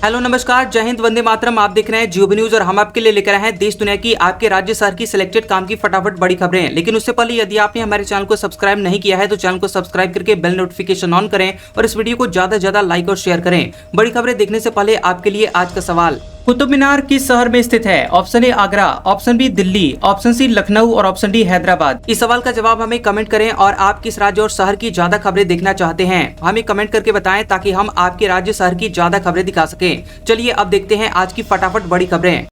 Hello नमस्कार, जय हिंद, वंदे मातरम। आप देख रहे हैं जियो न्यूज और हम आपके लिए लेकर आए हैं देश दुनिया की, आपके राज्य शहर की सिलेक्टेड काम की फटाफट बड़ी खबरें। लेकिन उससे पहले यदि आपने हमारे चैनल को सब्सक्राइब नहीं किया है तो चैनल को सब्सक्राइब करके बेल नोटिफिकेशन ऑन करें और इस वीडियो को ज्यादा से ज्यादा लाइक और शेयर करें। बड़ी खबरें देखने से पहले आपके लिए आज का सवाल, कुतुब मीनार किस शहर में स्थित है? Option A Agra, option B Delhi, option C Lucknow और ऑप्शन डी हैदराबाद। इस सवाल का जवाब हमें कमेंट करें और आप किस राज्य और शहर की ज्यादा खबरें देखना चाहते हैं हमें कमेंट करके बताएं ताकि हम आपके राज्य शहर की ज्यादा खबरें दिखा सकें। चलिए अब देखते हैं आज की फटाफट बड़ी खबरें।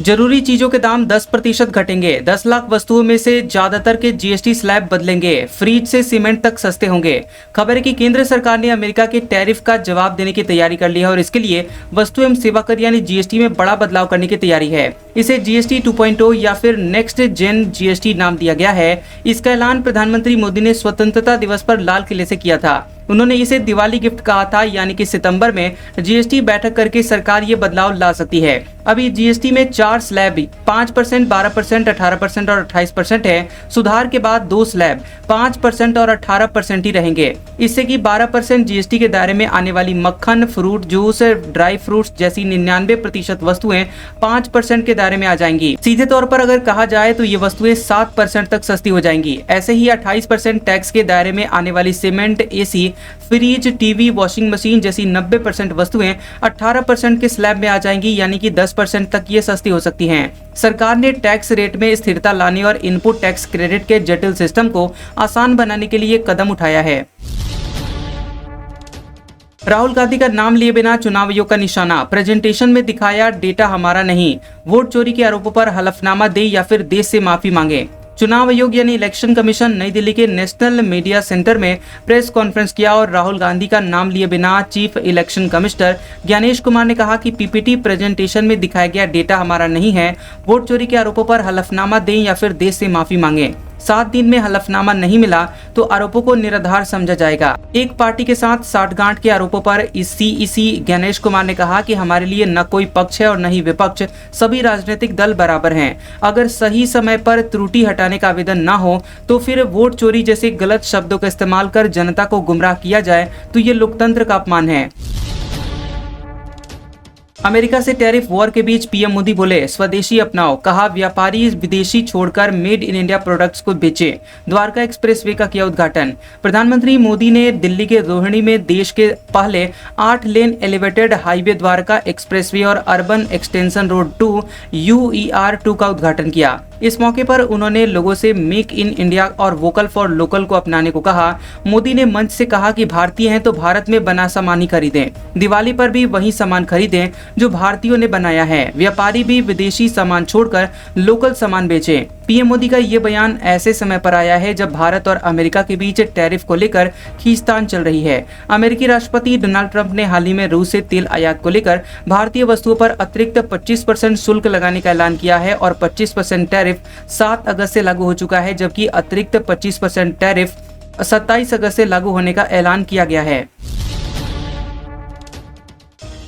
जरूरी चीजों के दाम 10% घटेंगे। 10 लाख वस्तुओं में से ज्यादातर के जीएसटी स्लैब बदलेंगे। फ्रिज से सीमेंट तक सस्ते होंगे। खबर है कि केंद्र सरकार ने अमेरिका के टैरिफ का जवाब देने की तैयारी कर ली है और इसके लिए वस्तु एवं सेवा कर यानी जीएसटी में बड़ा बदलाव करने की तैयारी है। इसे जीएसटी 2.0 या फिर नेक्स्ट जेन जीएसटी नाम दिया गया है। इसका ऐलान प्रधानमंत्री मोदी ने स्वतंत्रता दिवस पर लाल किले से किया था। उन्होंने इसे दिवाली गिफ्ट कहा था, यानी कि सितंबर में जीएसटी बैठक करके सरकार ये बदलाव ला सकती है। अभी जीएसटी में 4 स्लैब 5%, 12%, 18% और 28% है। सुधार के बाद 2 स्लैब 5% और 18% ही रहेंगे। इससे कि 12% जीएसटी के दायरे में आने वाली मक्खन, फ्रूट जूस, ड्राई फ्रूट्स जैसी 99% वस्तुएं 5% के दायरे में आ जाएंगी। सीधे तौर पर अगर कहा जाए तो ये वस्तुएं 7% तक सस्ती हो जाएंगी। ऐसे ही 28% टैक्स के दायरे में आने वाली cement, AC, fridge, TV, washing machine जैसी 90% वस्तुएं 18% के स्लैब में आ जाएंगी, यानी कि 10% तक ये सस्ती हो सकती हैं। सरकार ने टैक्स रेट में स्थिरता लाने और इनपुट टैक्स क्रेडिट के जटिल सिस्टम को आसान बनाने के लिए कदम उठाया है। राहुल गांधी का नाम लिए बिना चुनाव आयोग का निशाना, प्रेजेंटेशन में दिखाया डेटा हमारा नहीं। वोट चोरी के आरोपों पर हलफनामा दे या फिर देश से माफी मांगे। चुनाव आयोग यानी इलेक्शन कमीशन नई दिल्ली के नेशनल मीडिया सेंटर में प्रेस कॉन्फ्रेंस किया और राहुल गांधी का नाम लिए बिना chief election commissioner Gyanesh Kumar ने कहा कि पीपीटी प्रेजेंटेशन में दिखाया गया डेटा हमारा नहीं है। वोट चोरी के आरोपों पर हलफनामा दें या फिर देश से माफी मांगे। 7 दिन में हलफनामा नहीं मिला तो आरोपों को निराधार समझा जाएगा। एक पार्टी के साथ साठगांठ के आरोपों पर सीईसी ज्ञानेश कुमार ने कहा कि हमारे लिए न कोई पक्ष है और न ही विपक्ष, सभी राजनीतिक दल बराबर हैं। अगर सही समय पर त्रुटि हटाने का आवेदन न हो तो फिर वोट चोरी जैसे गलत शब्दों का इस्तेमाल कर जनता को गुमराह किया जाए तो ये लोकतंत्र का अपमान है। अमेरिका से टैरिफ वॉर के बीच पीएम मोदी बोले स्वदेशी अपनाओ, कहा व्यापारी विदेशी छोड़कर मेड इन इंडिया प्रोडक्ट्स को बेचे। द्वारका एक्सप्रेसवे का किया उद्घाटन। प्रधानमंत्री मोदी ने दिल्ली के रोहिणी में देश के पहले 8 lane elevated highway Dwarka expressway और अर्बन एक्सटेंशन रोड 2 UER2 का उद्घाटन किया। इस मौके पर उन्होंने लोगों से मेक इन इंडिया और वोकल फॉर लोकल को अपनाने को कहा। मोदी ने मंच से कहा कि भारतीय हैं तो भारत में बना सामान ही खरीदें। दिवाली पर भी वही सामान खरीदें जो भारतीयों ने बनाया है। व्यापारी भी विदेशी सामान छोड़कर लोकल सामान बेचें। पीएम मोदी का ये बयान ऐसे समय पर आया है जब भारत और अमेरिका के बीच टैरिफ को लेकर खींचतान चल रही है। अमेरिकी राष्ट्रपति डोनाल्ड ट्रंप ने हाल ही में रूस से तेल आयात को लेकर भारतीय वस्तुओं पर अतिरिक्त 25% शुल्क लगाने का ऐलान किया है और 25% टैरिफ 7 अगस्त से लागू हो चुका है, जबकि अतिरिक्त 25% टैरिफ 27 अगस्त से लागू होने का ऐलान किया गया है।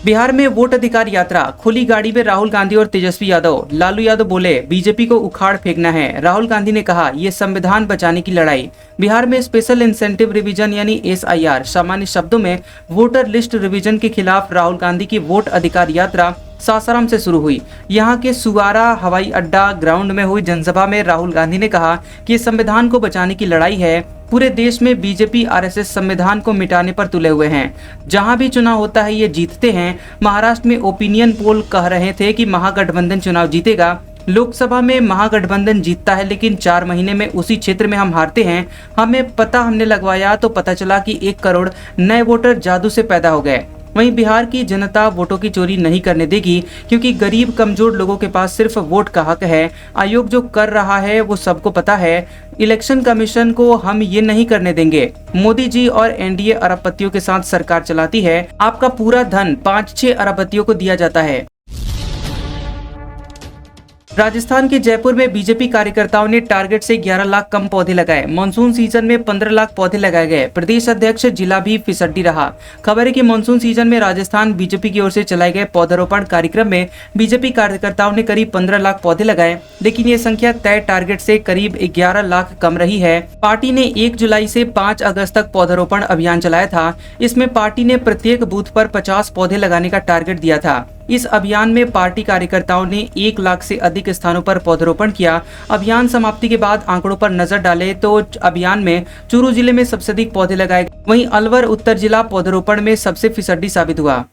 बिहार में वोट अधिकार यात्रा, खुली गाड़ी में राहुल गांधी और तेजस्वी यादव। लालू यादव बोले बीजेपी को उखाड़ फेंकना है। राहुल गांधी ने कहा ये संविधान बचाने की लड़ाई। बिहार में स्पेशल इंसेंटिव रिवीजन यानी SIR, सामान्य शब्दों में वोटर लिस्ट रिवीजन के खिलाफ राहुल गांधी की वोट अधिकार यात्रा सासाराम से शुरू हुई। यहाँ के सुगारा हवाई अड्डा ग्राउंड में हुई जनसभा में राहुल गांधी ने कहा कि संविधान को बचाने की लड़ाई है। पूरे देश में बीजेपी RSS संविधान को मिटाने पर तुले हुए हैं। जहां भी चुनाव होता है ये जीतते हैं। महाराष्ट्र में ओपिनियन पोल कह रहे थे कि महागठबंधन चुनाव जीतेगा। लोकसभा में महागठबंधन जीतता है लेकिन 4 महीने में उसी क्षेत्र में हम हारते हैं। हमें पता, हमने लगवाया तो पता चला कि 1 करोड़ नए वोटर जादू से पैदा हो गए। वहीं बिहार की जनता वोटों की चोरी नहीं करने देगी क्योंकि गरीब कमजोर लोगों के पास सिर्फ वोट का हक है। आयोग जो कर रहा है वो सबको पता है। इलेक्शन कमीशन को हम ये नहीं करने देंगे। मोदी जी और NDA अरबपतियों के साथ सरकार चलाती है। आपका पूरा धन 5-6 अरबपतियों को दिया जाता है। राजस्थान के जयपुर में बीजेपी कार्यकर्ताओं ने टारगेट से 11 लाख कम पौधे लगाए। मानसून सीजन में 15 लाख पौधे लगाए गए। प्रदेश अध्यक्ष जिला भी फिसड्डी रहा। खबर है कि मानसून सीजन में राजस्थान बीजेपी की ओर से चलाए गए पौधारोपण कार्यक्रम में बीजेपी कार्यकर्ताओं ने करीब 15 लाख पौधे लगाए, लेकिन ये संख्या तय टारगेट से करीब 11 लाख कम रही है। पार्टी ने 1 जुलाई से 5 अगस्त तक पौधारोपण अभियान चलाया था। इसमें पार्टी ने प्रत्येक बूथ पर 50 पौधे लगाने का टारगेट दिया था। इस अभियान में पार्टी कार्यकर्ताओं ने 1 लाख से अधिक स्थानों पर पौधारोपण किया। अभियान समाप्ति के बाद आंकड़ों पर नजर डालें तो अभियान में चूरू जिले में सबसे अधिक पौधे लगाए गए, वहीं अलवर उत्तर जिला पौधारोपण में सबसे फिसड्डी साबित हुआ।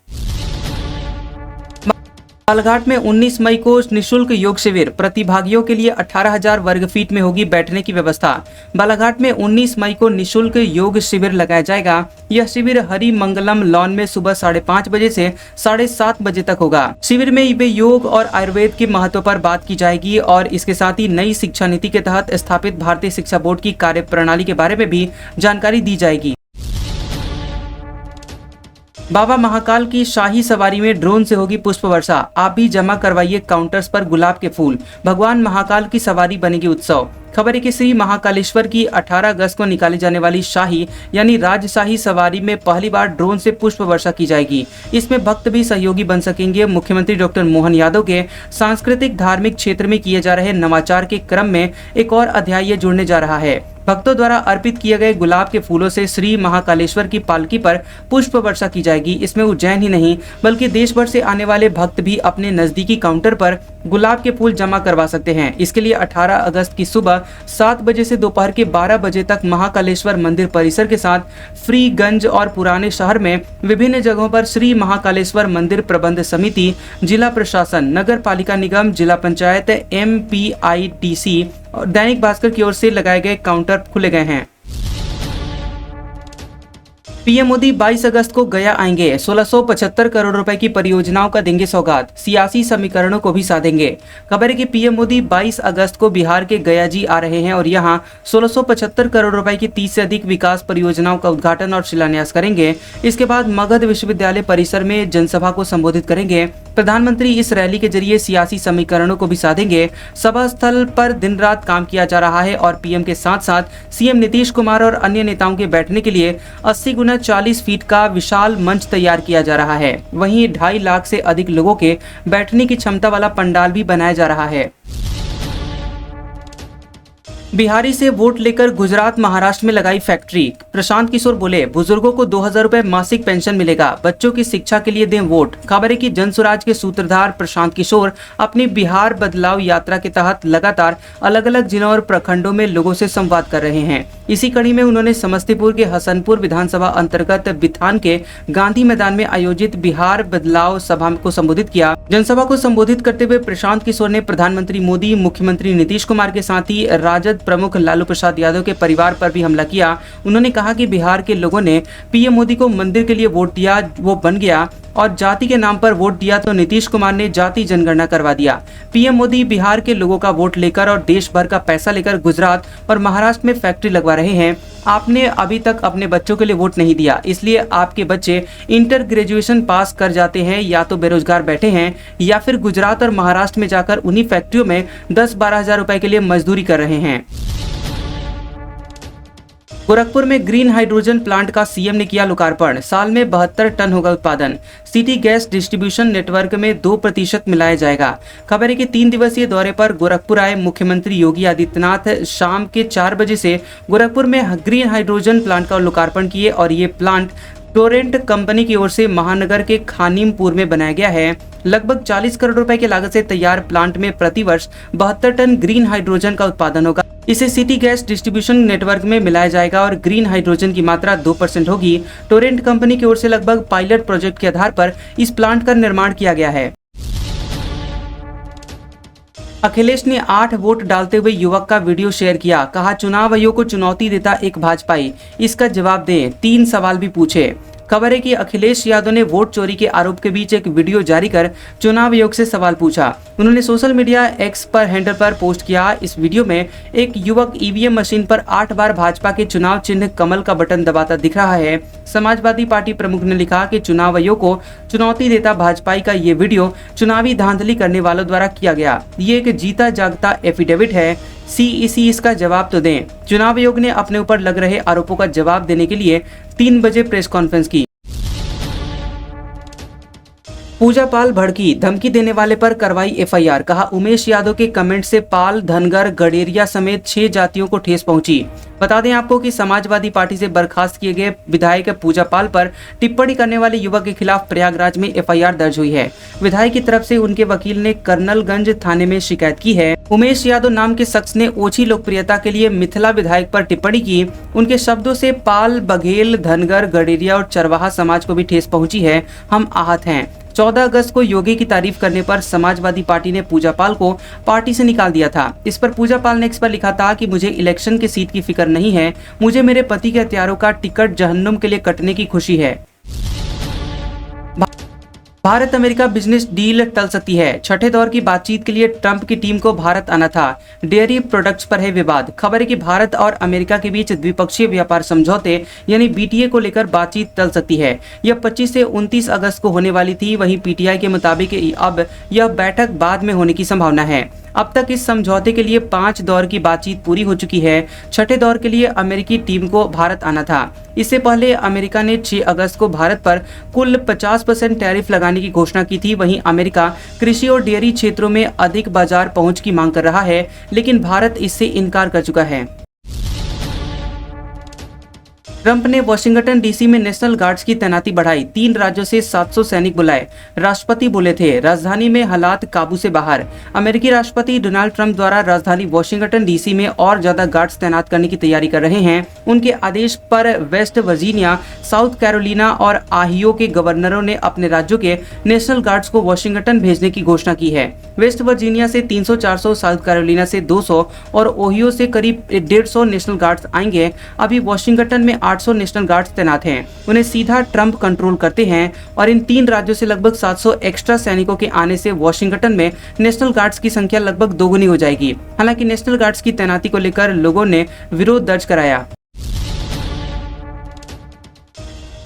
बालाघाट में 19 मई को निशुल्क योग शिविर, प्रतिभागियों के लिए 18,000 वर्ग फीट में होगी बैठने की व्यवस्था। बालाघाट में 19 मई को निशुल्क योग शिविर लगाया जाएगा। यह शिविर हरि मंगलम लॉन में सुबह 5:30 बजे से 7:30 बजे तक होगा। शिविर में योग और आयुर्वेद के महत्व पर बात की जाएगी और इसके साथ ही नई शिक्षा नीति के तहत स्थापित भारतीय शिक्षा बोर्ड की कार्य प्रणाली के बारे में भी जानकारी दी जाएगी। बाबा महाकाल की शाही सवारी में ड्रोन से होगी पुष्प वर्षा। आप भी जमा करवाइए काउंटर्स पर गुलाब के फूल। भगवान महाकाल की सवारी बनेगी उत्सव। खबर है कि श्री महाकालेश्वर की 18 अगस्त को निकाली जाने वाली शाही यानी राजशाही सवारी में पहली बार ड्रोन से पुष्प वर्षा की जाएगी। इसमें भक्त भी सहयोगी बन सकेंगे। मुख्यमंत्री डॉक्टर मोहन यादव के सांस्कृतिक धार्मिक क्षेत्र में किए जा रहे नवाचार के क्रम में एक और अध्याय जुड़ने जा रहा है। भक्तों द्वारा अर्पित किए गए गुलाब के फूलों से श्री महाकालेश्वर की पालकी पर पुष्प वर्षा की जाएगी। इसमें उज्जैन ही नहीं बल्कि देश भर से आने वाले भक्त भी अपने नजदीकी काउंटर पर गुलाब के फूल जमा करवा सकते हैं। इसके लिए 18 अगस्त की सुबह 7 बजे से दोपहर के 12 बजे तक महाकालेश्वर मंदिर परिसर के साथ फ्रीगंज और पुराने शहर में विभिन्न जगहों पर श्री महाकालेश्वर मंदिर प्रबंध समिति, जिला प्रशासन, नगर पालिका निगम, जिला पंचायत, MPIDC और दैनिक भास्कर की ओर से लगाए गए काउंटर खुले गए हैं। पीएम मोदी 22 अगस्त को गया आएंगे। 1675 करोड़ रुपए की परियोजनाओं का देंगे सौगात। सियासी समीकरणों को भी साधेंगे। खबर है कि पीएम मोदी 22 अगस्त को बिहार के गया जी आ रहे हैं और यहां 1675 करोड़ रुपए की 30 से अधिक विकास परियोजनाओं का उद्घाटन और शिलान्यास करेंगे। इसके बाद मगध विश्वविद्यालय परिसर में जनसभा को संबोधित करेंगे। प्रधानमंत्री इस रैली के जरिए सियासी समीकरणों को भी साधेंगे। सभा स्थल पर दिन रात काम किया जा रहा है और पीएम के साथ साथ सीएम नीतीश कुमार और अन्य नेताओं के बैठने के लिए 80 गुना 40 फीट का विशाल मंच तैयार किया जा रहा है। वहीं 2.5 लाख से अधिक लोगों के बैठने की क्षमता वाला पंडाल भी बनाया जा रहा है। बिहारी से वोट लेकर गुजरात महाराष्ट्र में लगाई फैक्ट्री। प्रशांत किशोर बोले, बुजुर्गों को 2000 रुपए मासिक पेंशन मिलेगा। बच्चों की शिक्षा के लिए दें वोट। खबर है कि जनसुराज के सूत्रधार प्रशांत किशोर अपनी बिहार बदलाव यात्रा के तहत लगातार अलग अलग जिलों और प्रखंडों में लोगों से संवाद कर रहे हैं। इसी कड़ी में उन्होंने समस्तीपुर के हसनपुर विधानसभा अंतर्गत बिथान के गांधी मैदान में आयोजित बिहार बदलाव सभा को संबोधित किया। जनसभा को संबोधित करते हुए प्रशांत किशोर ने प्रधानमंत्री मोदी, मुख्यमंत्री नीतीश कुमार के साथ ही राजद प्रमुख लालू प्रसाद यादव के परिवार पर भी हमला किया। उन्होंने कहा कि बिहार के लोगों ने पीएम मोदी को मंदिर के लिए वोट दिया, वो बन गया, और जाति के नाम पर वोट दिया तो नीतीश कुमार ने जाति जनगणना करवा दिया। पीएम मोदी बिहार के लोगों का वोट लेकर और देश भर का पैसा लेकर गुजरात और महाराष्ट्र में फैक्ट्री लगवा रहे हैं। आपने अभी तक अपने बच्चों के लिए वोट नहीं दिया, इसलिए आपके बच्चे इंटर ग्रेजुएशन पास कर जाते हैं, या तो बेरोजगार बैठे हैं या फिर गुजरात और महाराष्ट्र में जाकर उन्हीं फैक्ट्रियों में 10-12 हजार रुपए के लिए मजदूरी कर रहे हैं। गोरखपुर में ग्रीन हाइड्रोजन प्लांट का सीएम ने किया लोकार्पण। साल में 72 टन होगा उत्पादन। सिटी गैस डिस्ट्रीब्यूशन नेटवर्क में 2% मिलाया जाएगा। खबर है कि 3 दिवसीय दौरे पर गोरखपुर आए मुख्यमंत्री योगी आदित्यनाथ शाम के 4 बजे से गोरखपुर में ग्रीन हाइड्रोजन प्लांट का लोकार्पण किए और ये प्लांट टोरेंट कंपनी की ओर से महानगर के खानिमपुर में बनाया गया है। लगभग 40 करोड़ रुपए की लागत से तैयार प्लांट में प्रतिवर्ष 72 टन ग्रीन हाइड्रोजन का उत्पादन होगा। इसे सिटी गैस डिस्ट्रीब्यूशन नेटवर्क में मिलाया जाएगा और ग्रीन हाइड्रोजन की मात्रा 2% होगी। टोरेंट कंपनी की ओर से लगभग पायलट प्रोजेक्ट के आधार पर इस प्लांट का निर्माण किया गया है। अखिलेश ने 8 वोट डालते हुए युवक का वीडियो शेयर किया। कहा, चुनाव आयोग को चुनौती देता एक भाजपाई, इसका जवाब दें। 3 सवाल भी पूछे। खबर है कि अखिलेश यादव ने वोट चोरी के आरोप के बीच एक वीडियो जारी कर चुनाव आयोग से सवाल पूछा। उन्होंने सोशल मीडिया एक्स पर हैंडल पर पोस्ट किया। इस वीडियो में एक युवक ईवीएम मशीन पर 8 बार भाजपा के चुनाव चिन्ह कमल का बटन दबाता दिख रहा है। समाजवादी पार्टी प्रमुख ने लिखा कि चुनाव आयोग को चुनौती देता भाजपाई का ये वीडियो चुनावी धांधली करने वालों द्वारा किया गया। ये एक जीता जागता एफिडेविट है। सीईसी इसका जवाब तो दें। चुनाव आयोग ने अपने ऊपर लग रहे आरोपों का जवाब देने के लिए 3 बजे प्रेस कॉन्फ्रेंस की। पूजा पाल भड़की, धमकी देने वाले पर करवाई एफआईआर। कहा, उमेश यादव के कमेंट से पाल, धनगर, गडेरिया समेत 6 जातियों को ठेस पहुंची। बता दें आपको कि समाजवादी पार्टी से बर्खास्त किए गए विधायक पूजा पाल पर टिप्पणी करने वाले युवक के खिलाफ प्रयागराज में एफआईआर दर्ज हुई है। विधायक की तरफ से उनके वकील ने कर्नलगंज थाने में शिकायत की है। उमेश यादव नाम के शख्स ने ओछी लोकप्रियता के लिए मिथिला विधायक पर टिप्पणी की। उनके शब्दों से पाल, बघेल, धनगर, गडेरिया और चरवाहा समाज को भी ठेस पहुंची है। हम आहत हैं। 14 अगस्त को योगी की तारीफ करने पर समाजवादी पार्टी ने पूजा पाल को पार्टी से निकाल दिया था। इस पर पूजा पाल ने एक्स पर लिखा था कि मुझे इलेक्शन की सीट की फिक्र नहीं है, मुझे मेरे पति के हत्यारों का टिकट जहन्नुम के लिए कटने की खुशी है। भारत अमेरिका बिजनेस डील टल सकती है। छठे दौर की बातचीत के लिए ट्रंप की टीम को भारत आना था। डेयरी प्रोडक्ट्स पर है विवाद। खबर है कि भारत और अमेरिका के बीच द्विपक्षीय व्यापार समझौते यानी बीटीए को लेकर बातचीत टल सकती है। यह 25 से 29 अगस्त को होने वाली थी। वहीं पीटीआई के मुताबिक अब यह बैठक बाद में होने की संभावना है। अब तक इस समझौते के लिए 5 दौर की बातचीत पूरी हो चुकी है। छठे दौर के लिए अमेरिकी टीम को भारत आना था। इससे पहले अमेरिका ने 6 अगस्त को भारत पर कुल 50% टैरिफ लगाने की घोषणा की थी। वहीं अमेरिका कृषि और डेयरी क्षेत्रों में अधिक बाजार पहुंच की मांग कर रहा है, लेकिन भारत इससे इनकार कर चुका है। ट्रंप ने वाशिंगटन डीसी में नेशनल गार्ड्स की तैनाती बढ़ाई। 3 राज्यों से 700 सैनिक बुलाए। राष्ट्रपति बोले थे, राजधानी में हालात काबू से बाहर। अमेरिकी राष्ट्रपति डोनाल्ड ट्रंप द्वारा राजधानी वाशिंगटन डीसी में और ज्यादा गार्ड्स तैनात करने की तैयारी कर रहे हैं। उनके आदेश पर वेस्ट वर्जीनिया, साउथ कैरोलिना और आहियो के गवर्नरों ने अपने राज्यों के नेशनल गार्ड्स को वाशिंगटन भेजने की घोषणा की है। वेस्ट वर्जीनिया से 300-400, साउथ कैरोलिना से 200 और ओहियो से करीब 150 नेशनल गार्ड्स आएंगे। अभी वाशिंगटन में 800 नेशनल गार्ड्स तैनात हैं। उन्हें सीधा ट्रंप कंट्रोल करते हैं और इन 3 राज्यों से लगभग 700 एक्स्ट्रा सैनिकों के आने से वाशिंगटन में नेशनल गार्ड्स की संख्या लगभग दोगुनी हो जाएगी। हालांकि नेशनल गार्ड्स की तैनाती को लेकर लोगों ने विरोध दर्ज कराया।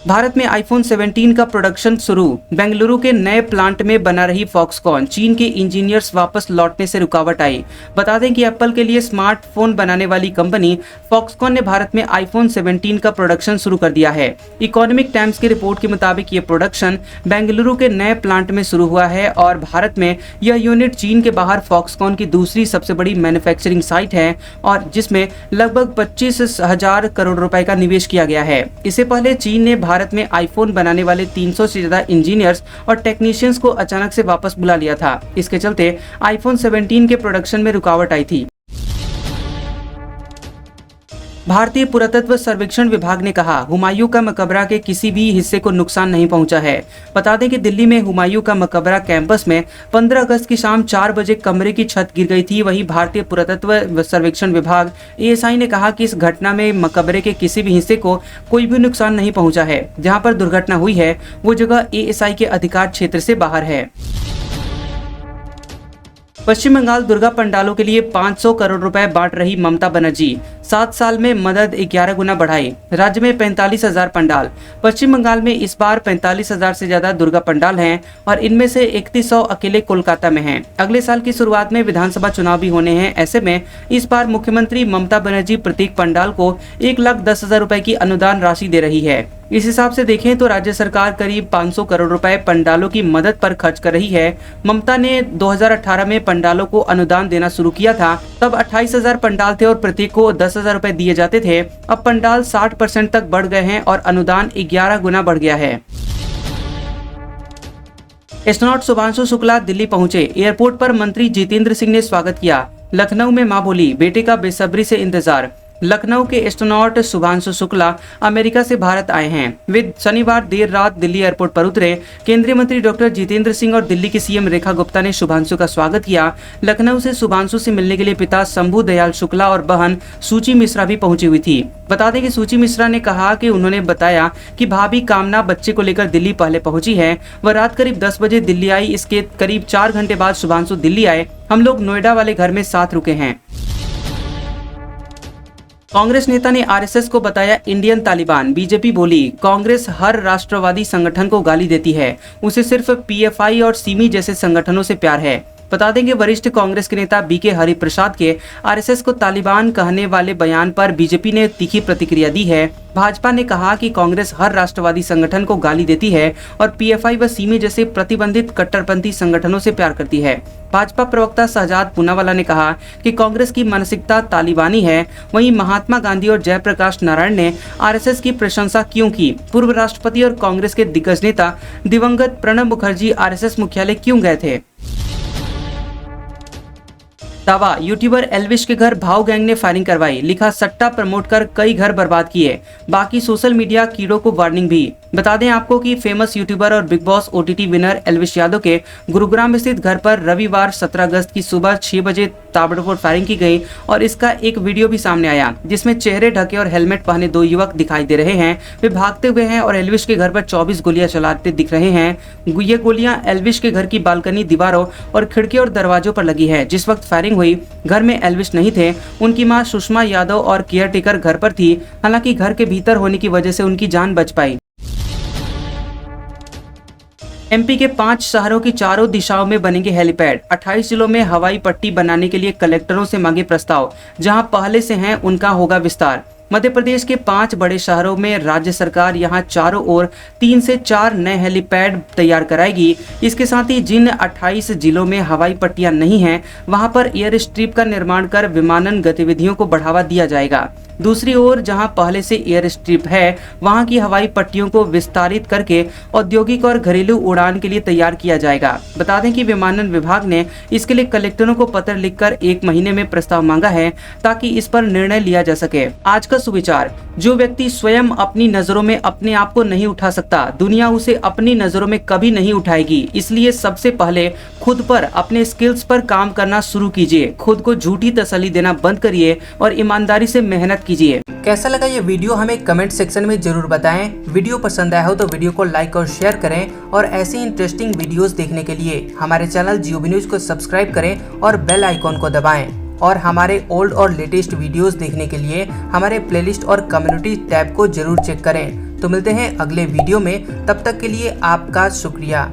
भारत में आईफोन 17 का प्रोडक्शन शुरू। बेंगलुरु के नए प्लांट में बना रही फॉक्सकॉन। चीन के इंजीनियर्स वापस लौटने से रुकावट आई। बता दें कि एप्पल के लिए स्मार्टफोन बनाने वाली कंपनी फॉक्सकॉन ने भारत में आईफोन 17 का प्रोडक्शन शुरू कर दिया है। इकोनॉमिक टाइम्स की रिपोर्ट के मुताबिक ये प्रोडक्शन बेंगलुरु के नए प्लांट में शुरू हुआ है और भारत में यह यूनिट चीन के बाहर फॉक्सकॉन की दूसरी सबसे बड़ी मैन्युफैक्चरिंग साइट है और जिसमें लगभग 25,000 करोड़ रुपए का निवेश किया गया है। इससे पहले चीन ने भारत में आईफोन बनाने वाले 300 से ज्यादा इंजीनियर्स और टेक्नीशियंस को अचानक से वापस बुला लिया था। इसके चलते आईफोन 17 के प्रोडक्शन में रुकावट आई थी। भारतीय पुरातत्व सर्वेक्षण विभाग ने कहा, हुमायूं का मकबरा के किसी भी हिस्से को नुकसान नहीं पहुंचा है। बता दें कि दिल्ली में हुमायूं का मकबरा कैंपस में 15 अगस्त की शाम 4 बजे कमरे की छत गिर गई थी। वहीं भारतीय पुरातत्व सर्वेक्षण विभाग एएसआई ने कहा कि इस घटना में मकबरे के किसी भी हिस्से को कोई भी नुकसान नहीं पहुंचा है। जहां पर दुर्घटना हुई है वो जगह एएसआई के अधिकार क्षेत्र से बाहर है। पश्चिम बंगाल दुर्गा पंडालों के लिए 500 करोड़ रुपए बांट रही ममता बनर्जी। 7 साल में मदद 11 गुना बढ़ाई। राज्य में 45,000 पंडाल। पश्चिम बंगाल में इस बार 45,000 से ज्यादा दुर्गा पंडाल हैं और इनमें से 3100 अकेले कोलकाता में हैं। अगले साल की शुरुआत में विधानसभा चुनाव भी होने हैं। ऐसे में इस बार मुख्यमंत्री ममता बनर्जी प्रत्येक पंडाल को 1,10,000 रुपए की अनुदान राशि दे रही है। इस हिसाब से देखें तो राज्य सरकार करीब 500 करोड़ रुपए पंडालों की मदद पर खर्च कर रही है। ममता ने 2018 में पंडालों को अनुदान देना शुरू किया था। तब 28,000 पंडाल थे और प्रत्येक को 10,000 रुपए दिए जाते थे। अब पंडाल 60% तक बढ़ गए हैं और अनुदान 11 गुना बढ़ गया है। एस्ट्रोनॉट शुभांशु शुक्ला दिल्ली पहुंचे। एयरपोर्ट पर मंत्री जितेंद्र सिंह ने स्वागत किया। लखनऊ में मां बोली, बेटे का बेसब्री से इंतजार। लखनऊ के एस्ट्रोनॉट शुभांशु शुक्ला अमेरिका से भारत आए हैं। वे शनिवार देर रात दिल्ली एयरपोर्ट पर उतरे। केंद्रीय मंत्री डॉक्टर जितेंद्र सिंह और दिल्ली की सीएम रेखा गुप्ता ने शुभांशु का स्वागत किया। लखनऊ से शुभांशु से मिलने के लिए पिता शंभू दयाल शुक्ला और बहन सूची मिश्रा भी पहुंची हुई थी। बता दें कि सूची मिश्रा ने कहा कि उन्होंने बताया कि भाभी कामना बच्चे को लेकर दिल्ली पहले पहुंची है। वह रात करीब 10 बजे दिल्ली आई। इसके करीब 4 घंटे बाद शुभांशु दिल्ली आए। हम लोग नोएडा वाले घर में साथ रुके हैं। कांग्रेस नेता ने आरएसएस को बताया इंडियन तालिबान। बीजेपी बोली कांग्रेस हर राष्ट्रवादी संगठन को गाली देती है, उसे सिर्फ पीएफआई और सिमी जैसे संगठनों से प्यार है। बता दें कि वरिष्ठ कांग्रेस के नेता बीके हरिप्रसाद के आरएसएस को तालिबान कहने वाले बयान पर बीजेपी ने तीखी प्रतिक्रिया दी है। भाजपा ने कहा कि कांग्रेस हर राष्ट्रवादी संगठन को गाली देती है और पीएफआई व सिमी जैसे प्रतिबंधित कट्टरपंथी संगठनों से प्यार करती है। भाजपा प्रवक्ता शहजाद पूनावाला ने कहा कि कांग्रेस की मानसिकता तालिबानी है। वहीं महात्मा गांधी और जयप्रकाश नारायण ने आरएसएस की प्रशंसा क्यों की? पूर्व राष्ट्रपति और कांग्रेस के दिग्गज नेता दिवंगत प्रणब मुखर्जी आरएसएस मुख्यालय क्यों गए थे? दावा यूट्यूबर एल्विश के घर भाव गैंग ने फायरिंग करवाई। लिखा सट्टा प्रमोट कर कई घर बर्बाद किए, बाकी सोशल मीडिया कीड़ों को वार्निंग भी। बता दें आपको कि फेमस यूट्यूबर और big boss OTT winner Elvish Yadav के गुरुग्राम स्थित घर पर रविवार 17 अगस्त की सुबह 6 बजे ताबड़तोड़ फायरिंग की गई और इसका एक वीडियो भी सामने आया जिसमें चेहरे ढके और हेलमेट पहने 2 युवक दिखाई दे रहे हैं। वे भागते हुए हैं और एल्विश के घर पर 24 गोलियां चलाते दिख रहे हैं। ये गोलियां एल्विश के घर की बालकनी, दीवारों और खिड़की और दरवाजों पर लगी है। जिस वक्त फायरिंग हुई घर में एल्विश नहीं थे। उनकी मां सुषमा यादव और केयरटेकर घर पर थी। हालांकि घर के भीतर होने की वजह से उनकी जान बच पाई। एमपी के 5 शहरों की चारों दिशाओं में बनेंगे हेलीपैड। 28 जिलों में हवाई पट्टी बनाने के लिए कलेक्टरों से मांगे प्रस्ताव। जहां पहले से हैं उनका होगा विस्तार। मध्य प्रदेश के 5 बड़े शहरों में राज्य सरकार यहां चारों ओर 3 से 4 नए हेलीपैड तैयार कराएगी। इसके साथ ही जिन 28 जिलों में हवाई पट्टियां नहीं हैं, वहां पर एयर स्ट्रिप का निर्माण कर विमानन गतिविधियों को बढ़ावा दिया जाएगा। दूसरी ओर जहां पहले से एयर स्ट्रिप है, वहां की हवाई पट्टियों को विस्तारित करके औद्योगिक और घरेलू उड़ान के लिए तैयार किया जाएगा। बता दें कि विमानन विभाग ने इसके लिए कलेक्टरों को पत्र लिखकर 1 महीने में प्रस्ताव मांगा है ताकि इस पर निर्णय लिया जा सके। आज का सुविचार, जो व्यक्ति स्वयं अपनी नजरों में अपने आप को नहीं उठा सकता, दुनिया उसे अपनी नजरों में कभी नहीं उठाएगी। इसलिए सबसे पहले खुद पर, अपने स्किल्स पर काम करना शुरू कीजिए। खुद को झूठी तसल्ली देना बंद करिए और ईमानदारी से मेहनत कीजिए। कैसा लगा ये वीडियो हमें कमेंट सेक्शन में जरूर बताएं। वीडियो पसंद आया हो तो वीडियो को लाइक और शेयर करें और ऐसी इंटरेस्टिंग वीडियोस देखने के लिए हमारे चैनल जियोबी न्यूज को सब्सक्राइब करें और बेल आइकॉन को दबाएं। और हमारे ओल्ड और लेटेस्ट वीडियोस देखने के लिए हमारे प्लेलिस्ट और कम्युनिटी टैब को जरूर चेक करें। तो मिलते हैं अगले वीडियो में, तब तक के लिए आपका शुक्रिया।